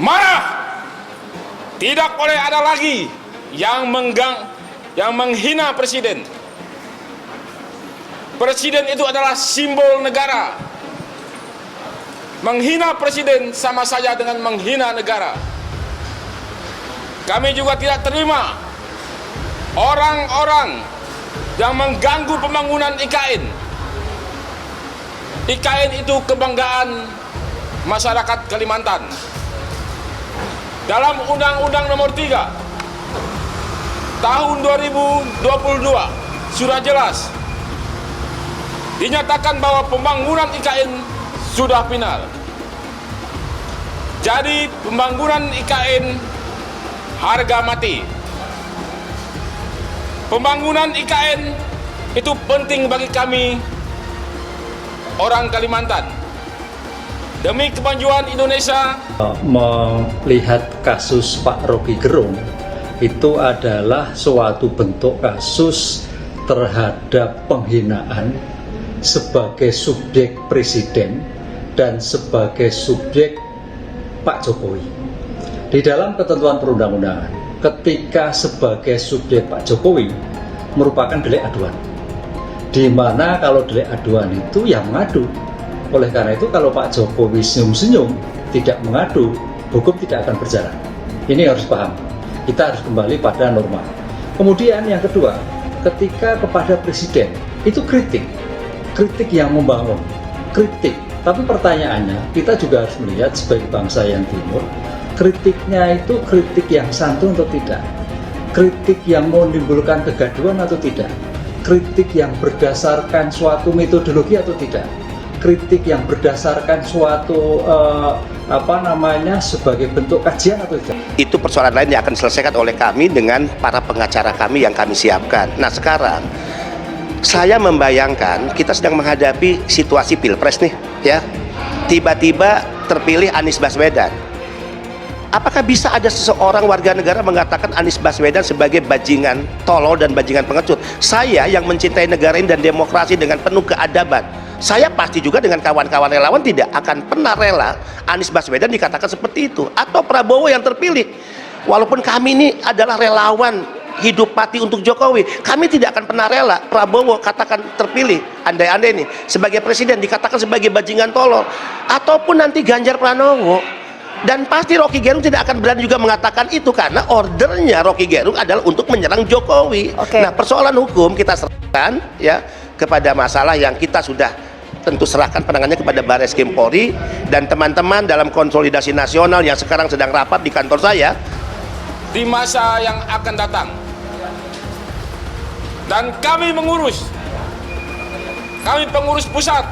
marah. Tidak boleh ada lagi yang menghina presiden. Presiden itu adalah simbol negara. Menghina presiden sama saja dengan menghina negara. Kami juga tidak terima orang-orang yang mengganggu pembangunan IKN. IKN itu kebanggaan masyarakat Kalimantan. Dalam Undang-Undang Nomor 3 Tahun 2022 sudah jelas dinyatakan bahwa pembangunan IKN sudah final. Jadi pembangunan IKN harga mati. Pembangunan IKN itu penting bagi kami orang Kalimantan. Demi kemajuan Indonesia. Melihat kasus Pak Rocky Gerung itu adalah suatu bentuk kasus terhadap penghinaan sebagai subjek presiden dan sebagai subjek Pak Jokowi. Di dalam ketentuan perundang-undangan, ketika sebagai subjek Pak Jokowi merupakan delik aduan, di mana kalau delik aduan itu yang mengadu. Oleh karena itu kalau Pak Jokowi senyum-senyum tidak mengadu, hukum tidak akan berjalan. Ini harus paham. Kita harus kembali pada norma. Kemudian yang kedua, ketika kepada presiden itu kritik yang membangun, kritik. Tapi pertanyaannya, kita juga harus melihat sebagai bangsa yang timur, kritiknya itu kritik yang santun atau tidak, kritik yang menimbulkan kegaduhan atau tidak, kritik yang berdasarkan suatu metodologi atau tidak, kritik yang berdasarkan suatu sebagai bentuk kajian atau tidak. Itu persoalan lain yang akan diselesaikan oleh kami dengan para pengacara kami yang kami siapkan. Nah sekarang saya membayangkan kita sedang menghadapi situasi pilpres nih, ya. Tiba-tiba terpilih Anies Baswedan. Apakah bisa ada seseorang warga negara mengatakan Anies Baswedan sebagai bajingan tolol dan bajingan pengecut? Saya yang mencintai negara ini dan demokrasi dengan penuh keadaban, saya pasti juga dengan kawan-kawan relawan tidak akan pernah rela Anies Baswedan dikatakan seperti itu, atau Prabowo yang terpilih. Walaupun kami ini adalah relawan hidup mati untuk Jokowi, kami tidak akan pernah rela Prabowo katakan terpilih, andai-andai ini sebagai presiden dikatakan sebagai bajingan tolol, ataupun nanti Ganjar Pranowo. Dan pasti Rocky Gerung tidak akan berani juga mengatakan itu, karena ordernya Rocky Gerung adalah untuk menyerang Jokowi. Nah persoalan hukum kita serahkan ya kepada masalah yang kita sudah tentu serahkan penanganannya kepada Barreskrim Polri dan teman-teman dalam konsolidasi nasional yang sekarang sedang rapat di kantor saya di masa yang akan datang. Dan kami pengurus pusat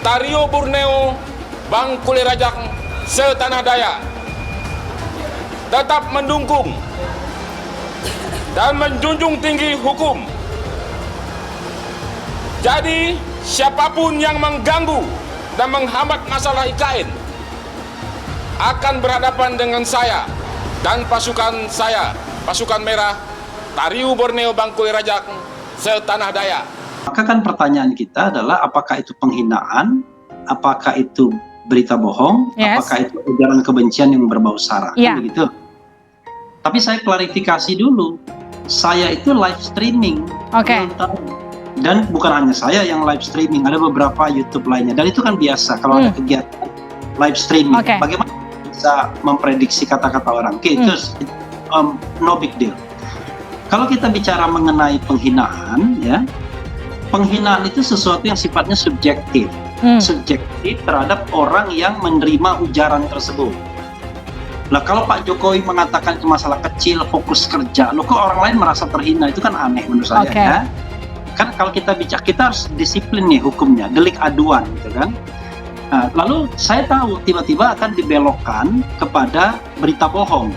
Tario Borneo Bangkule Rajang setanah Dayak tetap mendukung dan menjunjung tinggi hukum. Jadi siapapun yang mengganggu dan menghambat masalah IKN akan berhadapan dengan saya dan pasukan saya, pasukan merah Tario Borneo Bangkule Rajang setanah Dayak. Maka kan pertanyaan kita adalah apakah itu penghinaan, apakah itu berita bohong, apakah itu ujaran kebencian yang berbau sara, kan begitu. Tapi saya klarifikasi dulu, saya itu live streaming, dan bukan hanya saya yang live streaming, ada beberapa YouTube lainnya, dan itu kan biasa kalau ada kegiatan live streaming. Bagaimana bisa memprediksi kata-kata orang? Itu no big deal. Kalau kita bicara mengenai penghinaan, ya, penghinaan itu sesuatu yang sifatnya subjektif. Subjektif terhadap orang yang menerima ujaran tersebut. Nah kalau Pak Jokowi mengatakan itu masalah kecil, fokus kerja, loh kok orang lain merasa terhina, itu kan aneh menurut saya. Ya? Kan kalau kita bicara, kita harus disiplin nih hukumnya, delik aduan gitu kan. Nah, lalu saya tahu tiba-tiba akan dibelokkan kepada berita bohong.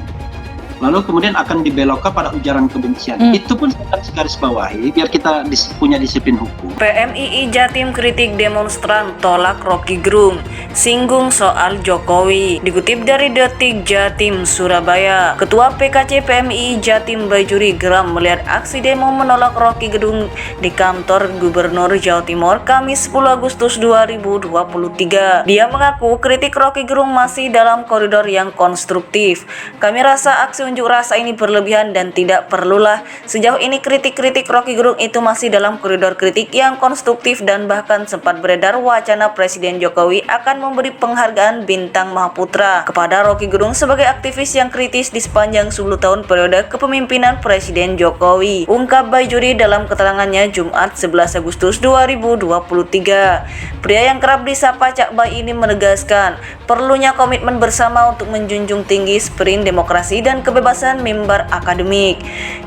lalu kemudian akan dibelokkan pada ujaran kebencian. Itu pun saya garis bawahi biar kita punya disiplin hukum. PMII Jatim kritik demonstran tolak Rocky Gerung, singgung soal Jokowi. Dikutip dari Detik Jatim Surabaya, Ketua PKC PMII Jatim Baijuri geram melihat aksi demo menolak Rocky Gerung di kantor Gubernur Jawa Timur Kamis 10 Agustus 2023. Dia mengaku kritik Rocky Gerung masih dalam koridor yang konstruktif. Kami rasa aksi unjuk rasa ini berlebihan dan tidak perlulah. Sejauh ini kritik-kritik Rocky Gerung itu masih dalam koridor kritik yang konstruktif dan bahkan sempat beredar wacana Presiden Jokowi akan memberi penghargaan Bintang Mahaputra kepada Rocky Gerung sebagai aktivis yang kritis di sepanjang 10 tahun periode kepemimpinan Presiden Jokowi, ungkap Baijuri dalam keterangannya Jumat 11 Agustus 2023. Pria yang kerap disapa Cak Bay ini menegaskan perlunya komitmen bersama untuk menjunjung tinggi spirit demokrasi dan kebebasan mimbar akademik.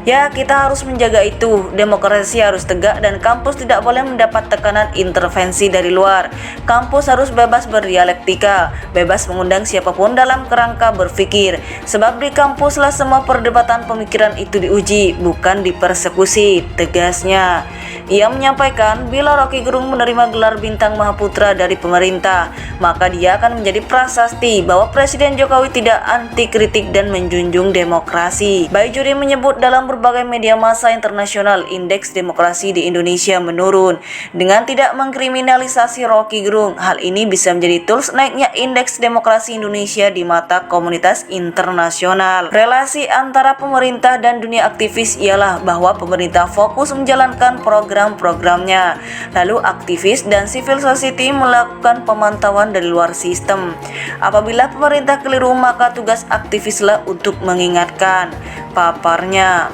Ya, kita harus menjaga itu. Demokrasi harus tegak dan kampus tidak boleh mendapat tekanan intervensi dari luar. Kampus harus bebas berdialektika, bebas mengundang siapapun dalam kerangka berpikir. Sebab di kampuslah semua perdebatan pemikiran itu diuji, bukan dipersekusi, tegasnya. Ia menyampaikan bila Rocky Gerung menerima gelar Bintang Mahaputra dari pemerintah, maka dia akan menjadi prasasti bahwa Presiden Jokowi tidak anti kritik dan menjunjung demokrasi. Baijuri menyebut dalam berbagai media massa internasional indeks demokrasi di Indonesia menurun. Dengan tidak mengkriminalisasi Rocky Gerung, hal ini bisa menjadi tools naiknya indeks demokrasi Indonesia di mata komunitas internasional. Relasi antara pemerintah dan dunia aktivis ialah bahwa pemerintah fokus menjalankan program-programnya, lalu aktivis dan civil society melakukan pemantauan dari luar sistem. Apabila pemerintah keliru, maka tugas aktivislah untuk mengingatkan, paparnya.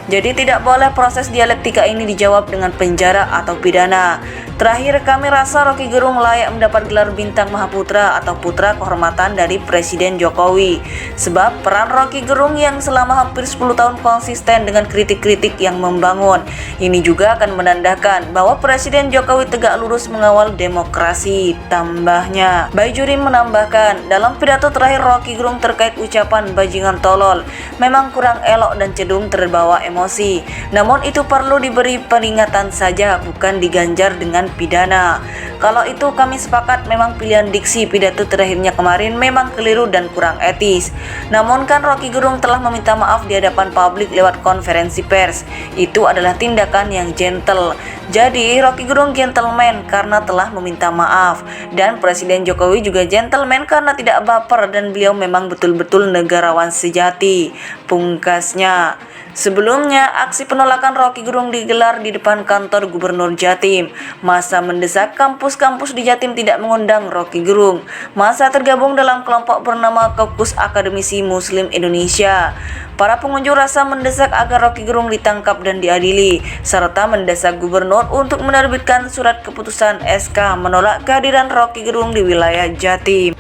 Jadi tidak boleh proses dialektika ini dijawab dengan penjara atau pidana. Terakhir, kami rasa Rocky Gerung layak mendapat gelar Bintang Mahaputra atau Putra Kehormatan dari Presiden Jokowi. Sebab peran Rocky Gerung yang selama hampir 10 tahun konsisten dengan kritik-kritik yang membangun, ini juga akan menandakan bahwa Presiden Jokowi tegak lurus mengawal demokrasi, tambahnya. Baijuri menambahkan, dalam pidato terakhir Rocky Gerung terkait ucapan bajingan tolol, memang kurang elok dan cenderung terbawa emosi. Namun itu perlu diberi peringatan saja, bukan diganjar dengan pidana. Kalau itu kami sepakat, memang pilihan diksi pidato terakhirnya kemarin memang keliru dan kurang etis. Namun kan Rocky Gerung telah meminta maaf di hadapan publik lewat konferensi pers. Itu adalah tindakan yang gentle. Jadi Rocky Gerung gentleman karena telah meminta maaf, dan Presiden Jokowi juga gentleman karena tidak baper dan beliau memang betul-betul negarawan sejati, pungkasnya. Sebelumnya, aksi penolakan Rocky Gerung digelar di depan kantor Gubernur Jatim. Massa mendesak kampus-kampus di Jatim tidak mengundang Rocky Gerung. Massa tergabung dalam kelompok bernama Kaukus Akademisi Muslim Indonesia. Para pengunjuk rasa mendesak agar Rocky Gerung ditangkap dan diadili, serta mendesak gubernur untuk menerbitkan surat keputusan SK menolak kehadiran Rocky Gerung di wilayah Jatim.